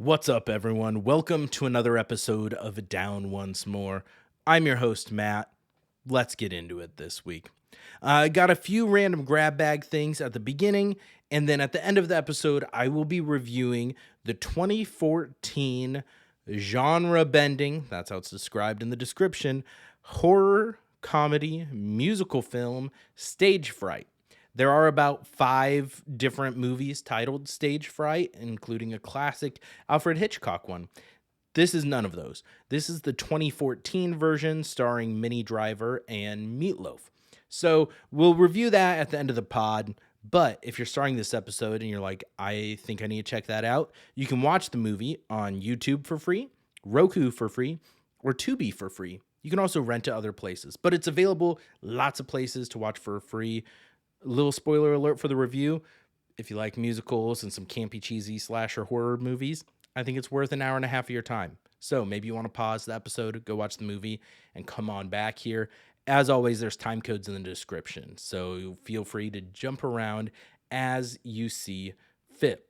What's up, everyone? Welcome to another episode of Down Once More. I'm your host, Matt. Let's get into it this week. I got a few random grab bag things at the beginning, and then at the end of the episode, I will be reviewing the 2014 genre bending, that's how it's described in the description, horror comedy musical film Stage Fright. There are about 5 different movies titled Stage Fright, including a classic Alfred Hitchcock one. This is none of those. This is the 2014 version starring Minnie Driver and Meatloaf. So we'll review that at the end of the pod. But if you're starting this episode and you're like, I think I need to check that out, you can watch the movie on YouTube for free, Roku for free, or Tubi for free. You can also rent to other places, but it's available lots of places to watch for free. Little spoiler alert for the review. If you like musicals and some campy, cheesy slasher horror movies, I think it's worth an hour and a half of your time. So maybe you want to pause the episode, go watch the movie, and come on back here. As always, there's time codes in the description, so feel free to jump around as you see fit.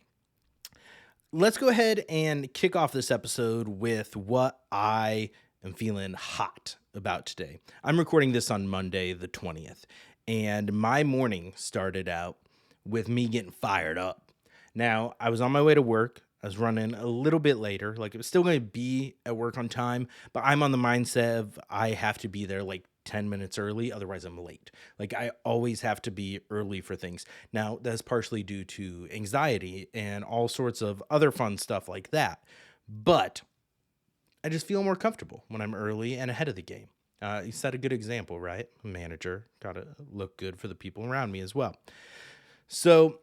Let's go ahead and kick off this episode with what I am feeling hot about today. I'm recording this on Monday, the 20th. And my morning started out with me getting fired up. Now, I was on my way to work. I was running a little bit later. Like, it was still going to be at work on time, but I'm on the mindset of I have to be there like 10 minutes early. Otherwise, I'm late. Like, I always have to be early for things. Now, that's partially due to anxiety and all sorts of other fun stuff like that. But I just feel more comfortable when I'm early and ahead of the game. You set a good example, right? Manager, gotta look good for the people around me as well. So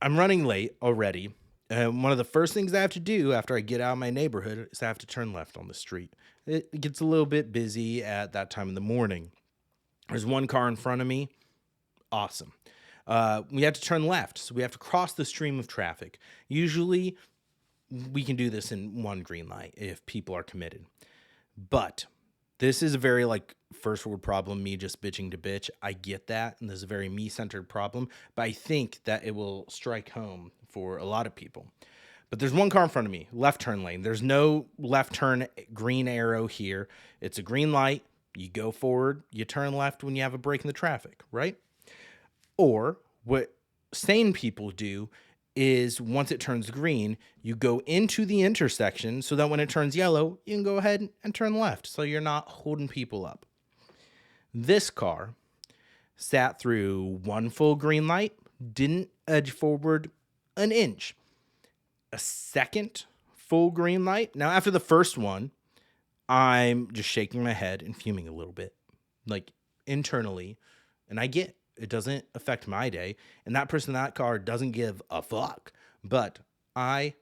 I'm running late already. And one of the first things I have to do after I get out of my neighborhood is I have to turn left on the street. It gets a little bit busy at that time in the morning. There's one car in front of me. Awesome. We have to turn left, so we have to cross the stream of traffic. Usually, we can do this in one green light if people are committed. But this is a very first world problem, me just bitching to bitch. I get that, and this is a very me-centered problem, but I think that it will strike home for a lot of people. But there's one car in front of me, left turn lane. There's no left turn green arrow here. It's a green light. You go forward, you turn left when you have a break in the traffic, right? Or what sane people do is once it turns green, you go into the intersection so that when it turns yellow, you can go ahead and turn left so you're not holding people up. This car sat through one full green light, didn't edge forward an inch. A second full green light. Now, after the first one, I'm just shaking my head and fuming a little bit, like internally, and I get it doesn't affect my day, and that person in that car doesn't give a fuck. But I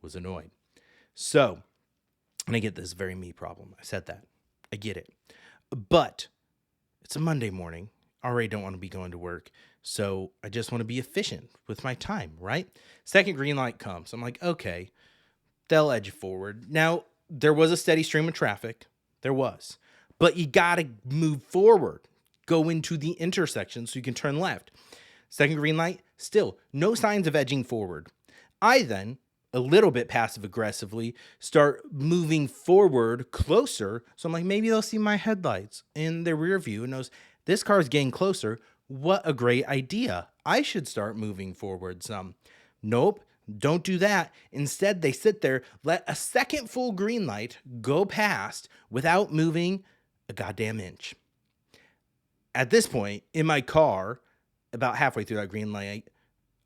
was annoyed. So, and I get this very me problem. I said that. I get it. But it's a Monday morning. I already don't want to be going to work. So I just want to be efficient with my time, right? Second green light comes. I'm like, okay, they'll edge forward. Now, there was a steady stream of traffic. There was. But you got to move forward. Go into the intersection so you can turn left. Second green light, still no signs of edging forward. I then, a little bit passive aggressively, start moving forward closer. So I'm like, maybe they'll see my headlights in their rear view and knows this car is getting closer. What a great idea. I should start moving forward some. Nope, don't do that. Instead, they sit there, let a second full green light go past without moving a goddamn inch. At this point, in my car, about halfway through that green light,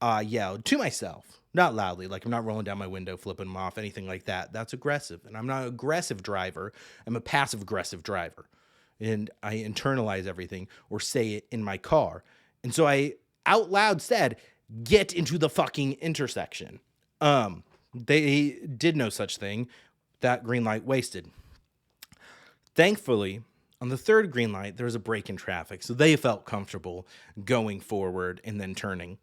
I yelled to myself, not loudly, like I'm not rolling down my window, flipping them off, anything like that. That's aggressive. And I'm not an aggressive driver. I'm a passive-aggressive driver. And I internalize everything or say it in my car. And so I out loud said, get into the fucking intersection. They did no such thing. That green light wasted. Thankfully, on the third green light, there was a break in traffic, so they felt comfortable going forward and then turning.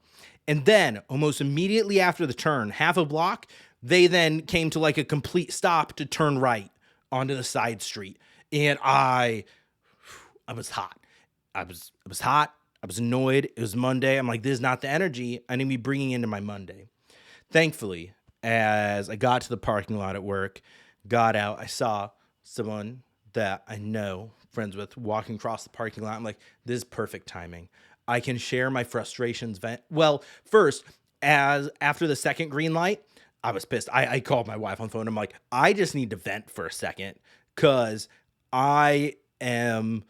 And then, almost immediately after the turn, half a block, they then came to a complete stop to turn right onto the side street. And I was hot. I was hot. I was annoyed. It was Monday. I'm like, this is not the energy I need to be bringing into my Monday. Thankfully, as I got to the parking lot at work, got out, I saw someone that I know, friends with, walking across the parking lot. I'm like, this is perfect timing. I can share my frustrations. Well, first, as after the second green light, I was pissed. I called my wife on the phone. I'm like, I just need to vent for a second because I am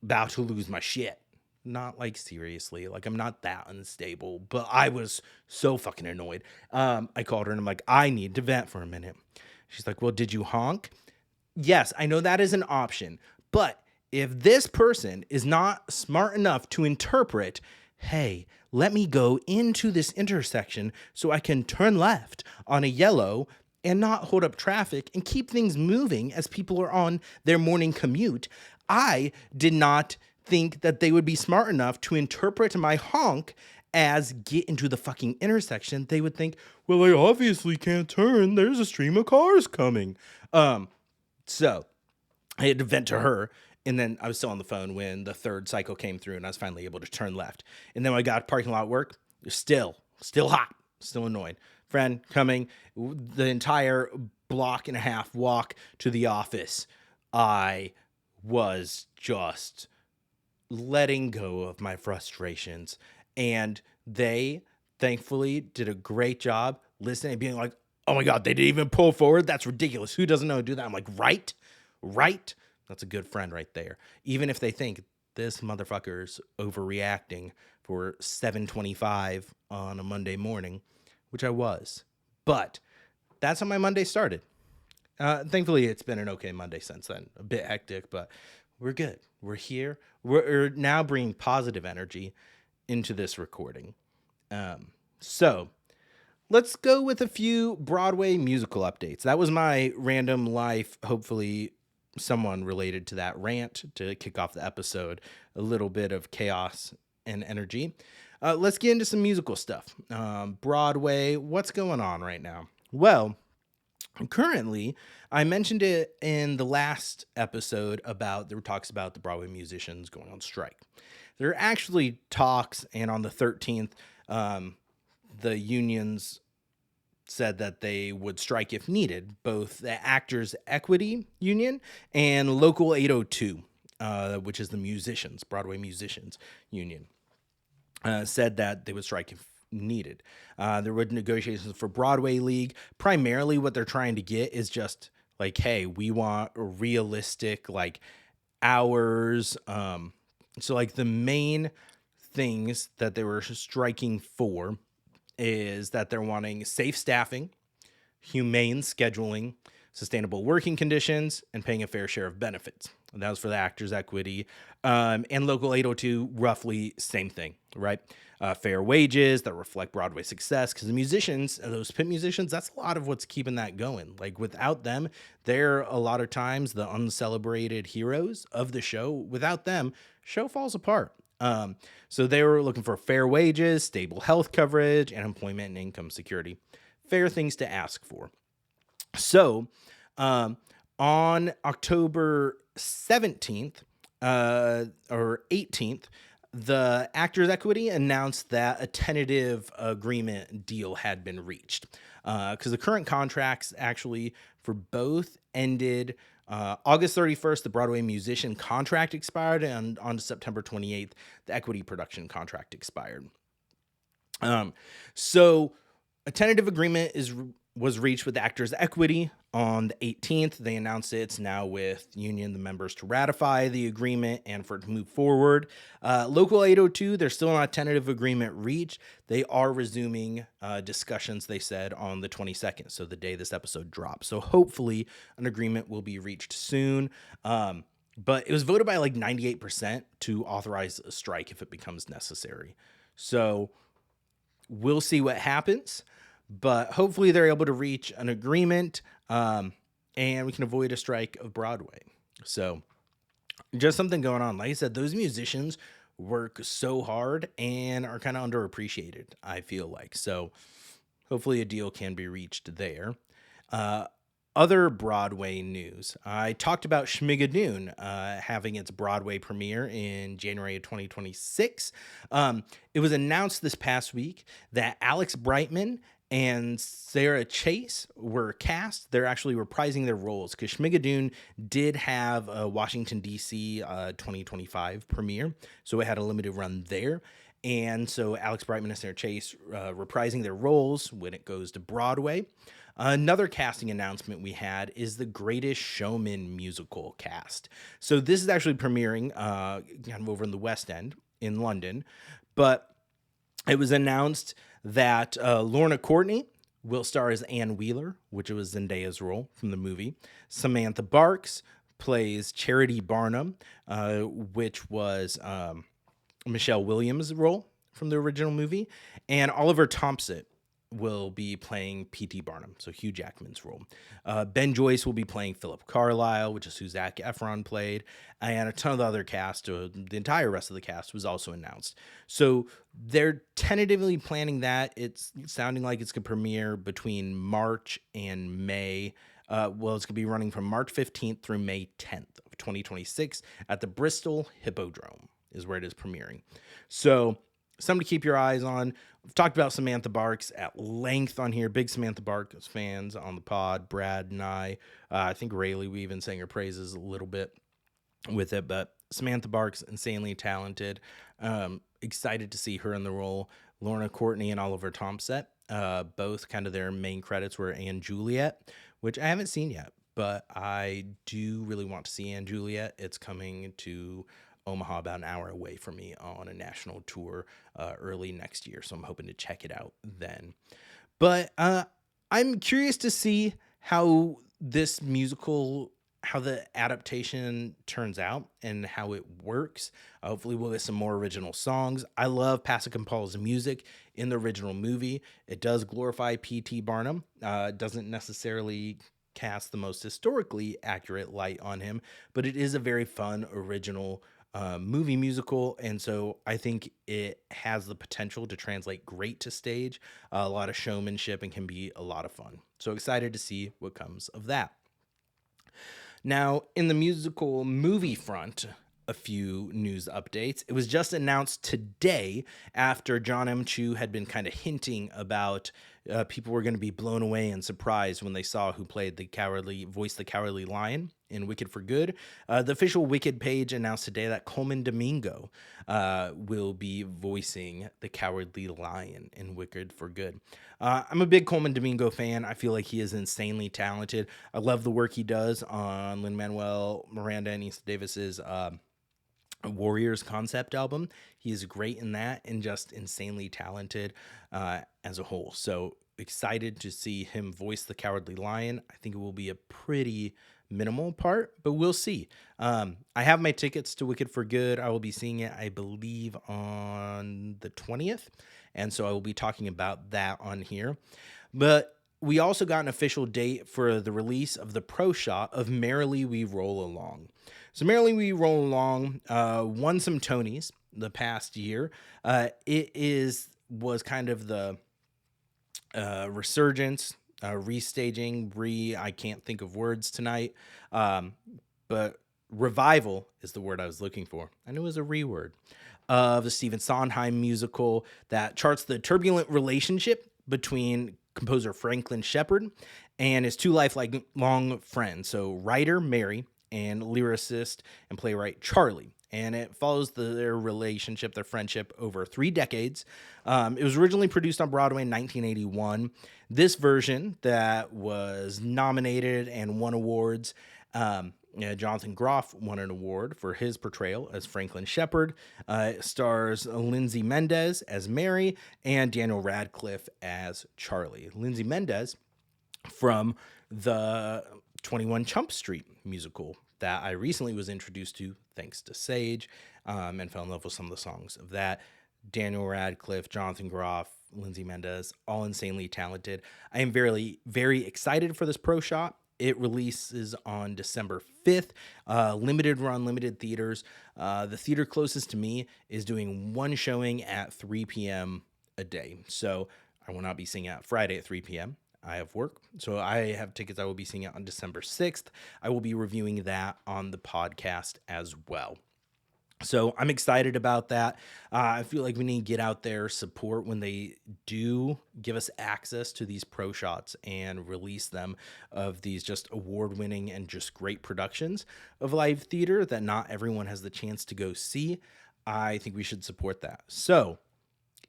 about to lose my shit. Not like seriously, like I'm not that unstable, but I was so fucking annoyed. I called her and I'm like, I need to vent for a minute. She's like, well, did you honk? Yes, I know that is an option, but if this person is not smart enough to interpret, hey, let me go into this intersection so I can turn left on a yellow and not hold up traffic and keep things moving as people are on their morning commute, I did not think that they would be smart enough to interpret my honk as get into the fucking intersection. They would think, well, I obviously can't turn. There's a stream of cars coming. So I had to vent to her. And then I was still on the phone when the third cycle came through and I was finally able to turn left. And then when I got parking lot work, still hot, still annoyed. Friend coming, the entire block and a half walk to the office, I was just letting go of my frustrations. And they thankfully did a great job listening and being like, oh my God, they didn't even pull forward. That's ridiculous. Who doesn't know how to do that? I'm like, right. That's a good friend right there. Even if they think this motherfucker's overreacting for 7:25 on a Monday morning, which I was. But that's how my Monday started. Thankfully, it's been an okay Monday since then. A bit hectic, but we're good. We're here. We're now bringing positive energy into this recording. So let's go with a few Broadway musical updates. That was my random life, hopefully someone related to that rant to kick off the episode. A little bit of chaos and energy. Let's get into some musical stuff. Broadway, what's going on right now? Well, currently, I mentioned it in the last episode about, there were talks about the Broadway musicians going on strike. There are actually talks, and on the 13th, the unions said that they would strike if needed, both the Actors Equity Union and Local 802, which is the musicians, Broadway Musicians Union, said that they would strike if needed. There were negotiations for Broadway League. Primarily what they're trying to get is just like, hey, we want realistic like hours. So like the main things that they were striking for is that they're wanting safe staffing, humane scheduling, sustainable working conditions, and paying a fair share of benefits. And that was for the Actors Equity. And Local 802, roughly same thing, right? Fair wages that reflect Broadway success. Because the musicians, those pit musicians, that's a lot of what's keeping that going. Like without them, they're a lot of times the uncelebrated heroes of the show. Without them, show falls apart. So they were looking for fair wages, stable health coverage, and employment and income security. Fair things to ask for. So, on October 17th, or 18th, the Actors Equity announced that a tentative agreement deal had been reached. Because the current contracts actually for both ended August 31st, the Broadway musician contract expired, and on September 28th, the Equity production contract expired. So a tentative agreement was reached with Actors Equity on the 18th. They announced it's now with union, the members to ratify the agreement and for it to move forward. Local 802, there's still not a tentative agreement reached. They are resuming discussions, they said, on the 22nd, so the day this episode drops. So hopefully an agreement will be reached soon. But it was voted by like 98% to authorize a strike if it becomes necessary. So we'll see what happens. But hopefully they're able to reach an agreement and we can avoid a strike of Broadway. So just something going on. Like I said, those musicians work so hard and are kind of underappreciated, I feel like. So hopefully a deal can be reached there. Other Broadway news. I talked about Schmigadoon having its Broadway premiere in January of 2026. It was announced this past week that Alex Brightman and Sarah Chase were cast. They're actually reprising their roles because Schmigadoon did have a Washington, D.C. 2025 premiere, so it had a limited run there. And so Alex Brightman and Sarah Chase reprising their roles when it goes to Broadway. Another casting announcement we had is the Greatest Showman musical cast. So this is actually premiering kind of over in the West End in London, but it was announced that Lorna Courtney will star as Anne Wheeler, which was Zendaya's role from the movie. Samantha Barks plays Charity Barnum, which was Michelle Williams' role from the original movie. And Oliver Thompson will be playing P.T. Barnum, so Hugh Jackman's role. Ben Joyce will be playing Philip Carlisle, which is who Zac Efron played, and a ton of the other cast, the entire rest of the cast was also announced. So they're tentatively planning that. It's sounding like it's going to premiere between March and May. It's going to be running from March 15th through May 10th of 2026 at the Bristol Hippodrome is where it is premiering. So something to keep your eyes on. We've talked about Samantha Barks at length on here. Big Samantha Barks fans on the pod, Brad and I think Rayleigh, we even sang her praises a little bit with it, but Samantha Barks, insanely talented. Excited to see her in the role. Lorna Courtney and Oliver Thompson, both kind of their main credits were Anne Juliet, which I haven't seen yet, but I do really want to see Anne Juliet. It's coming to Omaha, about an hour away from me, on a national tour early next year, so I'm hoping to check it out then. But I'm curious to see how this musical, how the adaptation turns out and how it works. Hopefully we'll get some more original songs. I love Pasek Paul's music in the original movie. It does glorify P.T. Barnum. It doesn't necessarily cast the most historically accurate light on him, but it is a very fun, original movie musical, and so I think it has the potential to translate great to stage, a lot of showmanship, and can be a lot of fun. So excited to see what comes of that. Now, in the musical movie front, a few news updates. It was just announced today, after John M. Chu had been kind of hinting about people were going to be blown away and surprised when they saw who played the cowardly lion in Wicked for Good. The official Wicked page announced today that Coleman Domingo will be voicing the cowardly lion in Wicked for Good. I'm a big Coleman Domingo fan. I feel like he is insanely talented. I love the work he does on Lin-Manuel Miranda and Issa Davis's Warriors concept album. He is great in that and just insanely talented as a whole. So excited to see him voice the Cowardly Lion. I think it will be a pretty minimal part, but we'll see. I have my tickets to Wicked for Good. I will be seeing it, I believe, on the 20th. And so I will be talking about that on here. But we also got an official date for the release of the pro shot of Merrily We Roll Along. So Merrily We Roll Along won some Tonys the past year. It was kind of the resurgence, restaging, I can't think of words tonight, but revival is the word I was looking for. I knew it was a re-word. Of the Stephen Sondheim musical that charts the turbulent relationship between composer Franklin Shepard and his two lifelong friends, so writer Mary and lyricist and playwright Charlie. And it follows their relationship, their friendship, over 3 decades. It was originally produced on Broadway in 1981. This version that was nominated and won awards, Jonathan Groff won an award for his portrayal as Franklin Shepard. It stars Lindsay Mendez as Mary and Daniel Radcliffe as Charlie. Lindsay Mendez from the 21 Chump Street musical that I recently was introduced to thanks to Sage, and fell in love with some of the songs of that. Daniel Radcliffe, Jonathan Groff, Lindsay Mendez, all insanely talented. I am very, very excited for this pro shot. It releases on December 5th, limited run, limited theaters. The theater closest to me is doing one showing at 3 p.m. a day. So I will not be seeing it Friday at 3 p.m. I have work. So I have tickets. I will be seeing it on December 6th. I will be reviewing that on the podcast as well. So I'm excited about that. I feel like we need to get out there, support when they do give us access to these pro shots and release them of these just award winning and just great productions of live theater that not everyone has the chance to go see. I think we should support that. So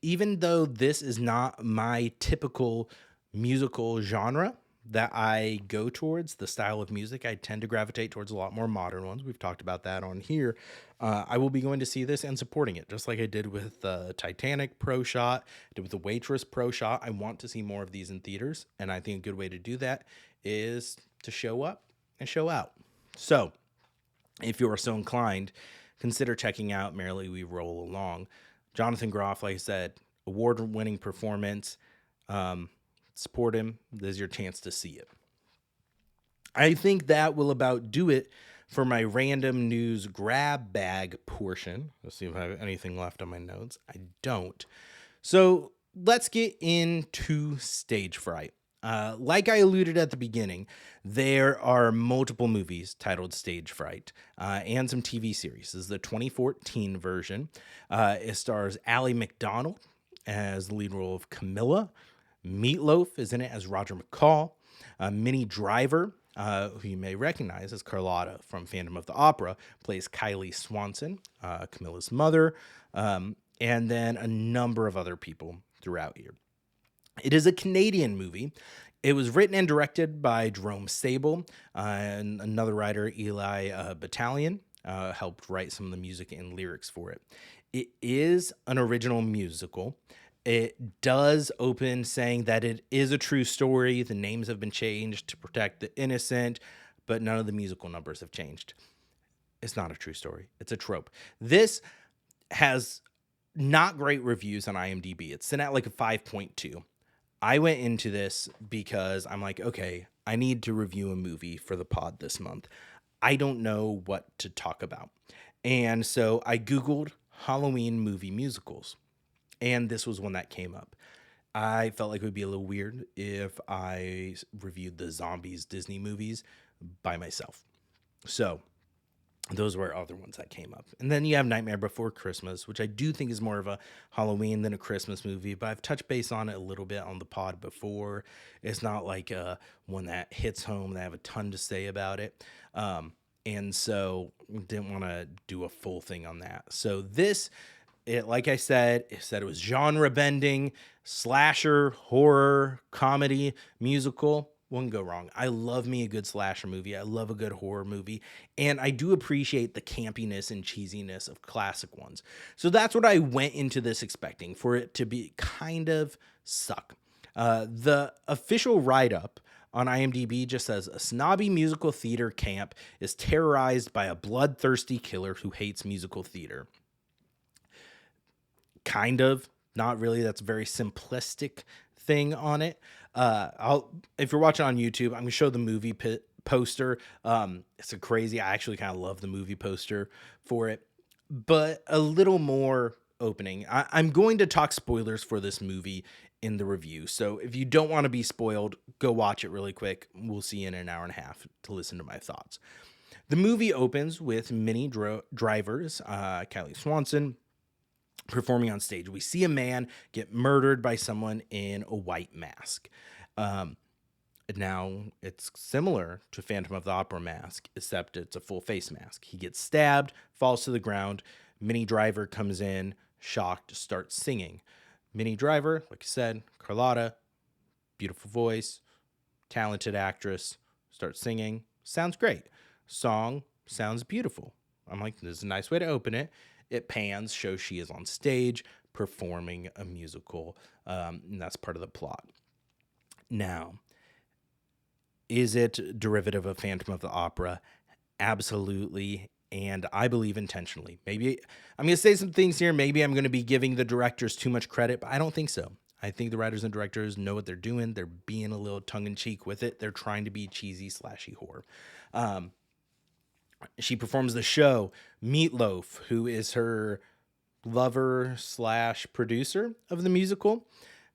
even though this is not my typical musical genre that I go towards, the style of music, I tend to gravitate towards a lot more modern ones. We've talked about that on here. I will be going to see this and supporting it, just like I did with the Titanic Pro Shot, did with the Waitress Pro Shot. I want to see more of these in theaters, and I think a good way to do that is to show up and show out. So, if you are so inclined, consider checking out Merrily We Roll Along. Jonathan Groff, like I said, award-winning performance. Support him. This is your chance to see it. I think that will about do it for my random news grab bag portion. Let's see if I have anything left on my notes. I don't. So let's get into stage fright. Like I alluded at the beginning, there are multiple movies titled Stage Fright and some TV series. This is the 2014 version. It stars Ally McDonald as the lead role of Camilla. Meatloaf is in it as Roger McCall. Minnie Driver, who you may recognize as Carlotta from Phantom of the Opera, plays Kylie Swanson, Camilla's mother, and then a number of other people throughout here. It is a Canadian movie. It was written and directed by Jerome Sable, and another writer, Eli Battalion, helped write some of the music and lyrics for it. It is an original musical. It does open saying that it is a true story. The names have been changed to protect the innocent, but none of the musical numbers have changed. It's not a true story. It's a trope. This has not great reviews on IMDb. It's sitting at like a 5.2. I went into this because I'm like, okay, I need to review a movie for the pod this month. I don't know what to talk about. And so I Googled Halloween movie musicals, and this was one that came up. I felt like it would be a little weird if I reviewed the Zombies Disney movies by myself. So those were other ones that came up. And then you have Nightmare Before Christmas, which I do think is more of a Halloween than a Christmas movie, but I've touched base on it a little bit on the pod before. It's not like one that hits home that I have a ton to say about it. And so didn't want to do a full thing on that. So this, like I said, it was genre bending, slasher, horror, comedy, musical. Wouldn't go wrong. I love me a good slasher movie. I love a good horror movie. And I do appreciate the campiness and cheesiness of classic ones. So that's what I went into this expecting, for it to be kind of suck. The official write-up on IMDb just says, a snobby musical theater camp is terrorized by a bloodthirsty killer who hates musical theater. Kind of. Not really. That's a very simplistic thing on it. If you're watching on YouTube, I'm gonna show the movie poster. It's a crazy. I actually kind of love the movie poster for it, but a little more opening. I'm going to talk spoilers for this movie in the review, so if you don't want to be spoiled, go watch it really quick. We'll see you in an hour and a half to listen to my thoughts. The movie opens with Minnie Driver's Kylie Swanson performing on stage. We see a man get murdered by someone in a white mask. Now, it's similar to Phantom of the Opera mask, except it's a full face mask. He gets stabbed, falls to the ground. Minnie Driver comes in, shocked, starts singing. Minnie Driver, like I said, Carlotta, beautiful voice, talented actress, starts singing. Sounds great. Song sounds beautiful. I'm like, this is a nice way to open it. It pans, shows she is on stage performing a musical, and that's part of the plot. Now, is it derivative of Phantom of the Opera? Absolutely, and I believe intentionally. Maybe I'm going to say some things here. Maybe I'm going to be giving the directors too much credit, but I don't think so. I think the writers and directors know what they're doing. They're being a little tongue-in-cheek with it. They're trying to be cheesy, slashy horror. She performs the show. Meatloaf, who is her lover / producer of the musical,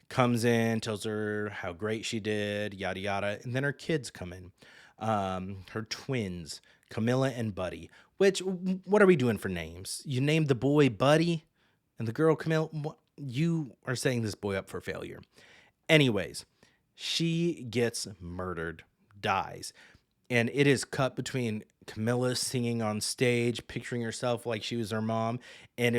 comes in, tells her how great she did, yada yada, and then her kids come in. Her twins Camilla and Buddy. Which, what are we doing for names? You named the boy Buddy and the girl Camilla. You are setting this boy up for failure. Anyways, she gets murdered, dies. And it is cut between Camilla singing on stage, picturing herself like she was her mom.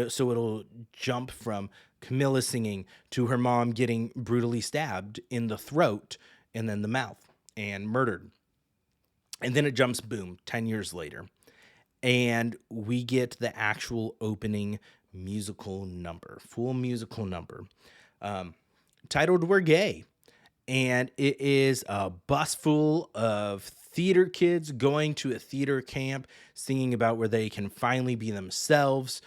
So it'll jump from Camilla singing to her mom getting brutally stabbed in the throat and then the mouth and murdered. And then it jumps, boom, 10 years later. And we get the actual opening musical number, full musical number, titled We're Gay. And it is a bus full of theater kids going to a theater camp, singing about where they can finally be themselves.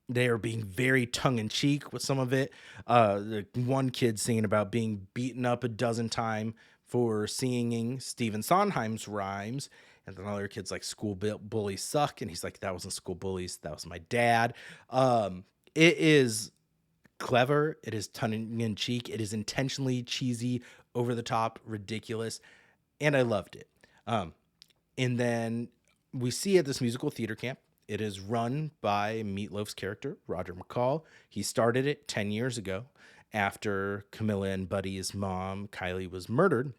They are being very tongue-in-cheek with some of it. The one kid singing about being beaten up a dozen times for singing Stephen Sondheim's rhymes. And then other kids like school bullies suck. And he's like, that wasn't school bullies. That was my dad. It is clever. It is tongue-in-cheek. It is intentionally cheesy, over the top, ridiculous. And I loved it. And then we see at this musical theater camp, it is run by Meatloaf's character, Roger McCall. He started it 10 years ago after Camilla and Buddy's mom, Kylie, was murdered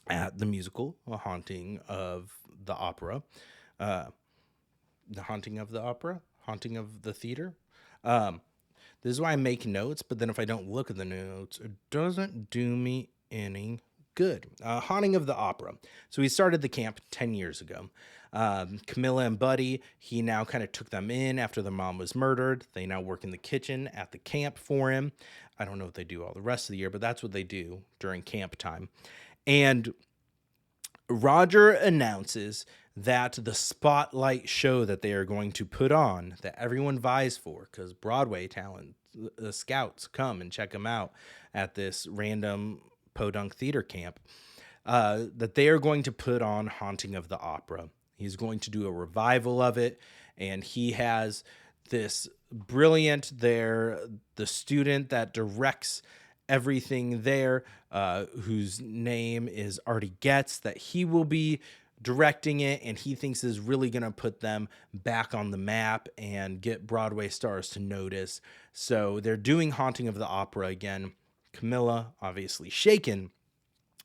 at the musical, A Haunting of the Opera. The Haunting of the Opera? Haunting of the Theater? This is why I make notes, but then if I don't look at the notes, it doesn't do me any good. Haunting of the Opera. So he started the camp 10 years ago. Camilla and Buddy, he now kind of took them in after the mom was murdered. They now work in the kitchen at the camp for him. I don't know what they do all the rest of the year, but that's what they do during camp time. And Roger announces that the spotlight show that they are going to put on, that everyone vies for, because Broadway talent, the scouts come and check them out at this random podunk theater camp, that they are going to put on Haunting of the Opera. He's going to do a revival of it, and he has this brilliant the student that directs everything there, whose name is Artie Getz, that he will be directing it, and he thinks is really going to put them back on the map and get Broadway stars to notice. So they're doing Haunting of the Opera again. Camilla, obviously shaken,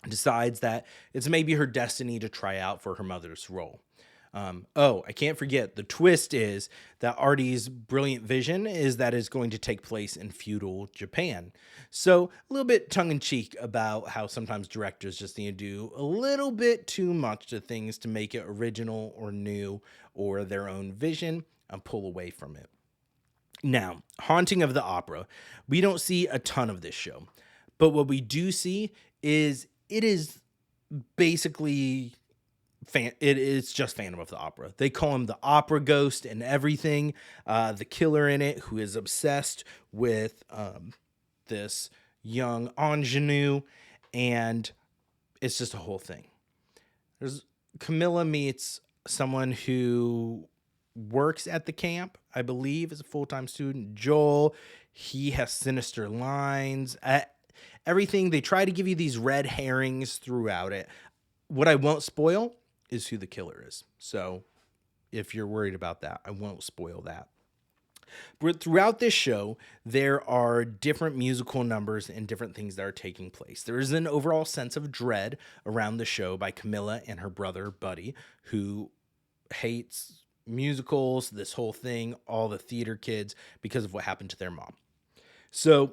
decides that it's maybe her destiny to try out for her mother's role. I can't forget, the twist is that Artie's brilliant vision is that it's going to take place in feudal Japan. So a little bit tongue-in-cheek about how sometimes directors just need to do a little bit too much to things to make it original or new or their own vision and pull away from it. Now, Haunting of the Opera, we don't see a ton of this show, but what we do see is it is basically it's just Phantom of the Opera. They call him the opera ghost and everything. The killer in it, who is obsessed with this young ingenue, and it's just a whole thing. Camilla meets someone who works at the camp, I believe, as a full-time student. Joel, he has sinister lines. Everything, they try to give you these red herrings throughout it. What I won't spoil is who the killer is. So if you're worried about that, I won't spoil that. But throughout this show, there are different musical numbers and different things that are taking place. There is an overall sense of dread around the show by Camilla and her brother, Buddy, who hates musicals, this whole thing, all the theater kids, because of what happened to their mom. So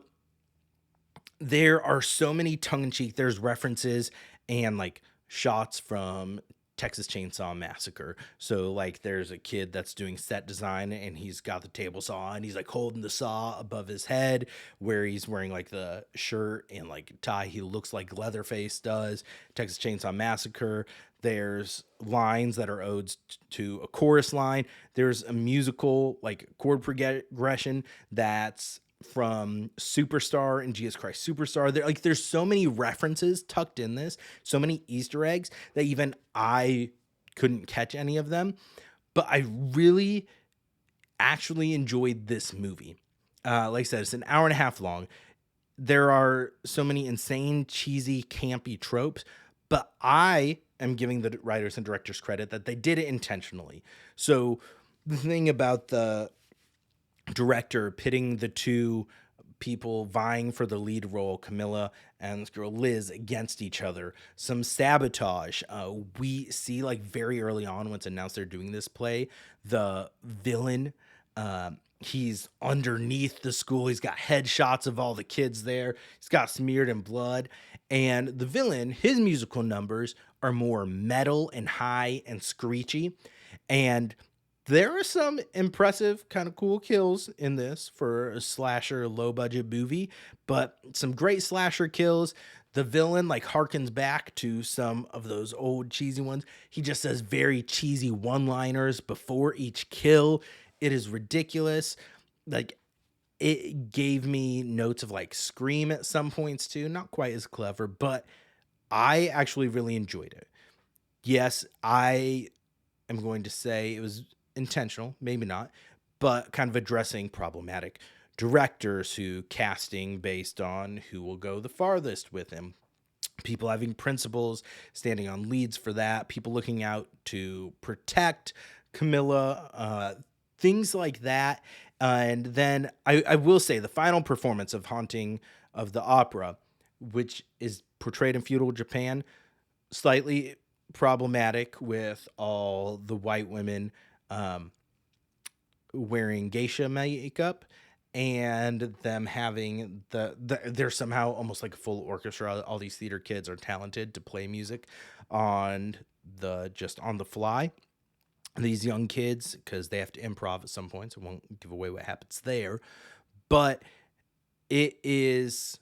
there are so many tongue-in-cheek, there's references and like shots from Texas Chainsaw Massacre. So like there's a kid that's doing set design and he's got the table saw and he's like holding the saw above his head, where he's wearing like the shirt and like tie he looks like Leatherface does. Texas Chainsaw Massacre, there's lines that are odes to a chorus line. There's a musical like chord progression that's from Superstar and Jesus Christ Superstar. There's so many references tucked in this, so many Easter eggs that even I couldn't catch any of them. But I really actually enjoyed this movie. Like I said, it's an hour and a half long. There are so many insane, cheesy, campy tropes, but I am giving the writers and directors credit that they did it intentionally. So the thing about the director pitting the two people vying for the lead role, Camilla and this girl Liz, against each other, some sabotage. We see like very early on, once announced they're doing this play, the villain. He's underneath the school. He's got headshots of all the kids there. He's got smeared in blood. And the villain, his musical numbers are more metal and high and screechy. And there are some impressive, kind of cool kills in this for a slasher, low budget movie, but some great slasher kills. The villain like harkens back to some of those old cheesy ones. He just says very cheesy one-liners before each kill. It is ridiculous. Like, it gave me notes of like Scream at some points too. Not quite as clever, but I actually really enjoyed it. Yes, I am going to say it was intentional, maybe not, but kind of addressing problematic directors who casting based on who will go the farthest with him. People having principles, standing on leads for that, people looking out to protect Camilla, things like that. And then I will say the final performance of Haunting of the Opera, which is portrayed in feudal Japan, slightly problematic with all the white women wearing geisha makeup and them having they're somehow almost like a full orchestra. All these theater kids are talented to play music on the fly. These young kids, because they have to improv at some point, so I won't give away what happens there. But it is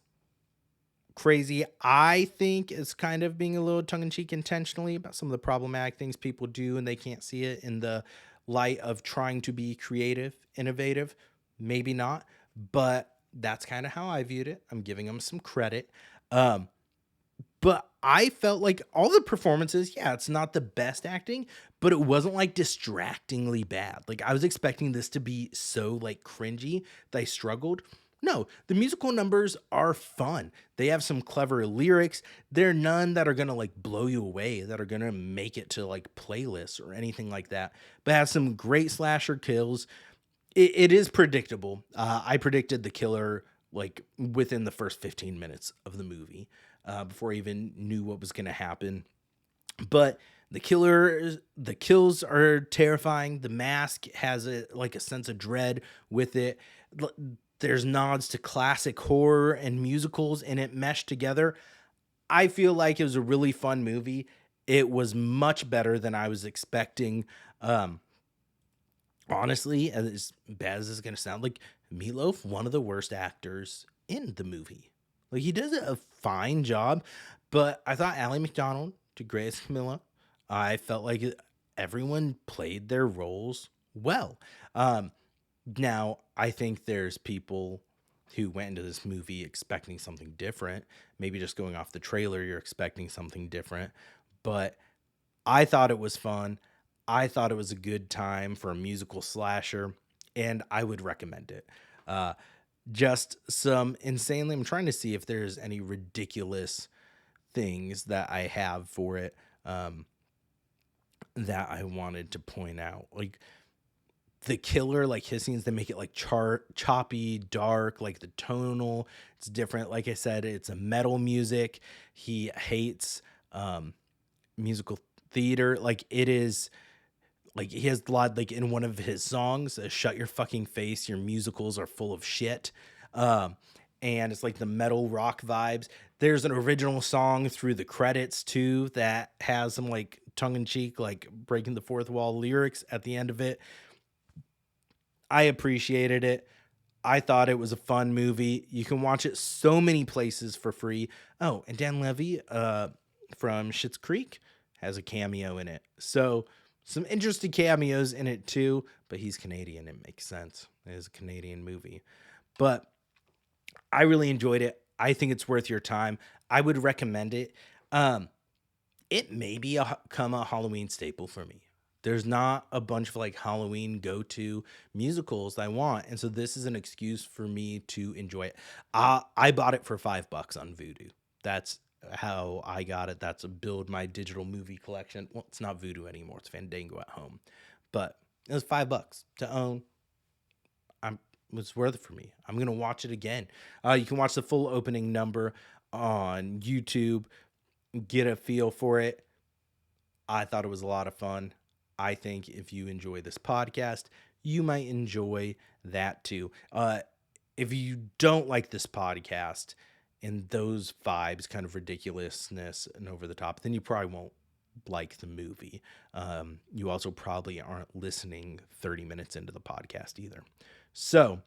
crazy. I think it's kind of being a little tongue-in-cheek intentionally about some of the problematic things people do and they can't see it in the light of trying to be creative, innovative. Maybe not, but that's kind of how I viewed it. I'm giving them some credit. But I felt like all the performances, yeah, it's not the best acting, but it wasn't like distractingly bad. Like I was expecting this to be so like cringy that I struggled. No, the musical numbers are fun. They have some clever lyrics. They're none that are going to like blow you away, that are going to make it to like playlists or anything like that. But have some great slasher kills. It is predictable. I predicted the killer like within the first 15 minutes of the movie before I even knew what was going to happen. But the kills are terrifying. The mask has a sense of dread with it. There's nods to classic horror and musicals in it meshed together. I feel like it was a really fun movie. It was much better than I was expecting. Honestly, as bad as it's going to sound, like Meatloaf, one of the worst actors in the movie. Like he does a fine job, but I thought Ally McDonald did great as Camilla. I felt like everyone played their roles well. Now, I think there's people who went into this movie expecting something different. Maybe just going off the trailer, you're expecting something different. But I thought it was fun. I thought it was a good time for a musical slasher, and I would recommend it. Just some insanely, I'm trying to see if there's any ridiculous things that I have for it that I wanted to point out. Like the killer, like his scenes, they make it like choppy, dark, like the tonal, it's different. Like I said, it's a metal music. He hates musical theater. Like it is. Like he has a lot, like in one of his songs, "Shut your fucking face, your musicals are full of shit," and it's like the metal rock vibes. There's an original song through the credits too that has some like tongue in cheek, like breaking the fourth wall lyrics at the end of it. I appreciated it. I thought it was a fun movie. You can watch it so many places for free. Oh, and Dan Levy, from Schitt's Creek, has a cameo in it. So some interesting cameos in it too, but he's Canadian. It makes sense. It is a Canadian movie. But I really enjoyed it. I think it's worth your time. I would recommend it. It may become a Halloween staple for me. There's not a bunch of like Halloween go-to musicals I want. And so this is an excuse for me to enjoy it. I bought it for $5 on Vudu. That's how I got it. That's a Build My Digital Movie Collection. Well, it's not Voodoo anymore. It's Fandango at Home. But it was $5 to own. It's worth it for me. I'm going to watch it again. You can watch the full opening number on YouTube, get a feel for it. I thought it was a lot of fun. I think if you enjoy this podcast, you might enjoy that too. If you don't like this podcast and those vibes, kind of ridiculousness and over the top, then you probably won't like the movie. You also probably aren't listening 30 minutes into the podcast either. So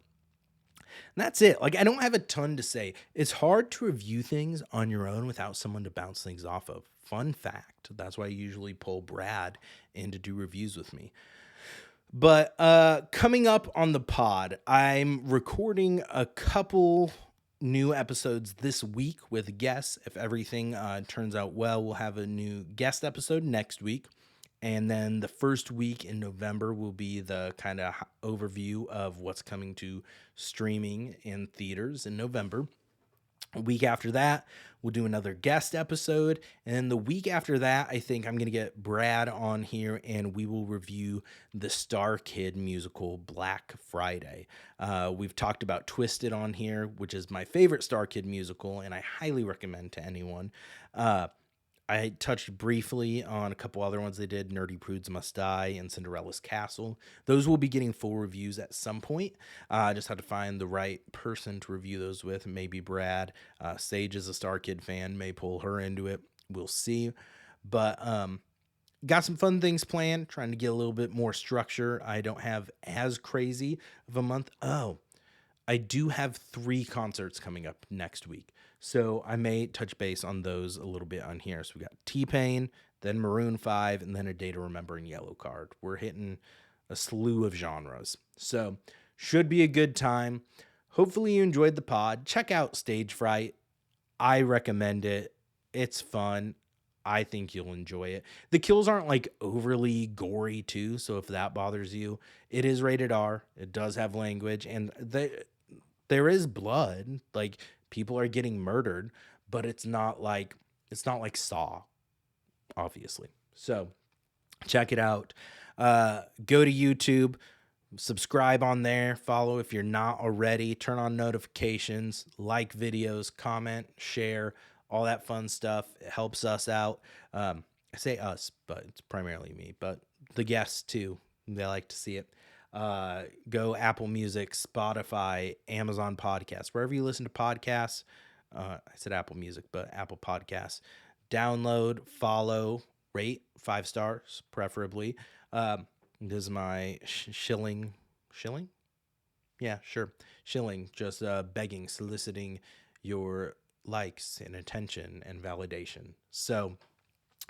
that's it. Like, I don't have a ton to say. It's hard to review things on your own without someone to bounce things off of. Fun fact. That's why I usually pull Brad in to do reviews with me. But coming up on the pod, I'm recording a couple new episodes this week with guests. If everything turns out well, we'll have a new guest episode next week. And then the first week in November will be the kind of overview of what's coming to streaming in theaters in November. A week after that, we'll do another guest episode. And then the week after that, I think I'm going to get Brad on here and we will review the Star Kid musical Black Friday. We've talked about Twisted on here, which is my favorite Star Kid musical, and I highly recommend to anyone. I touched briefly on a couple other ones they did, Nerdy Prudes Must Die and Cinderella's Castle. Those will be getting full reviews at some point. I just had to find the right person to review those with, maybe Brad. Sage is a Star Kid fan, may pull her into it. We'll see. But got some fun things planned, trying to get a little bit more structure. I don't have as crazy of a month. Oh, I do have 3 concerts coming up next week. So I may touch base on those a little bit on here. So we got T-Pain, then Maroon 5, and then A Day to Remember and Yellow Card. We're hitting a slew of genres. So should be a good time. Hopefully you enjoyed the pod. Check out Stage Fright. I recommend it. It's fun. I think you'll enjoy it. The kills aren't like overly gory too. So if that bothers you, it is rated R. It does have language and there is blood. Like, people are getting murdered, but it's not like Saw, obviously. So check it out. Go to YouTube, subscribe on there, follow if you're not already, turn on notifications, like videos, comment, share, all that fun stuff. It helps us out. I say us, but it's primarily me, but the guests too. They like to see it. Go Apple Music, Spotify, Amazon Podcasts, wherever you listen to podcasts. I said Apple Music, but Apple Podcasts. Download, follow, rate 5 stars, preferably. This is my shilling. Yeah, sure. Shilling, just begging, soliciting your likes and attention and validation. So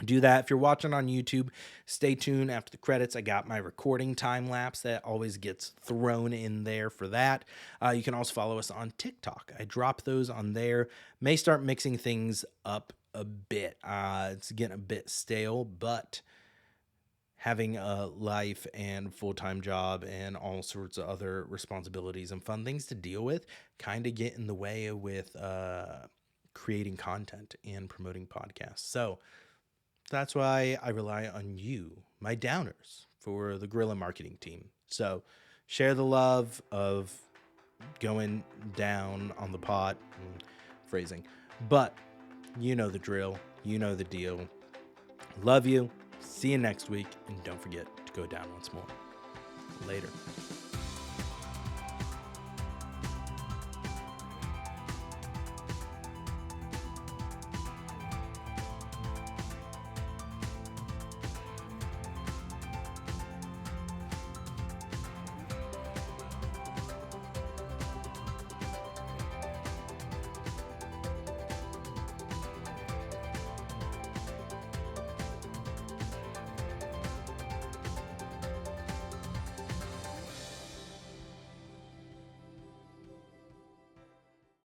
do that. If you're watching on YouTube, stay tuned after the credits. I got my recording time lapse that always gets thrown in there for that. You can also follow us on TikTok. I drop those on there. May start mixing things up a bit. It's getting a bit stale, but having a life and full-time job and all sorts of other responsibilities and fun things to deal with kind of get in the way with creating content and promoting podcasts. So that's why I rely on you, my downers, for the guerrilla marketing team. So share the love of going down on the pot, phrasing. But you know the drill. You know the deal. Love you. See you next week. And don't forget to go down once more. Later.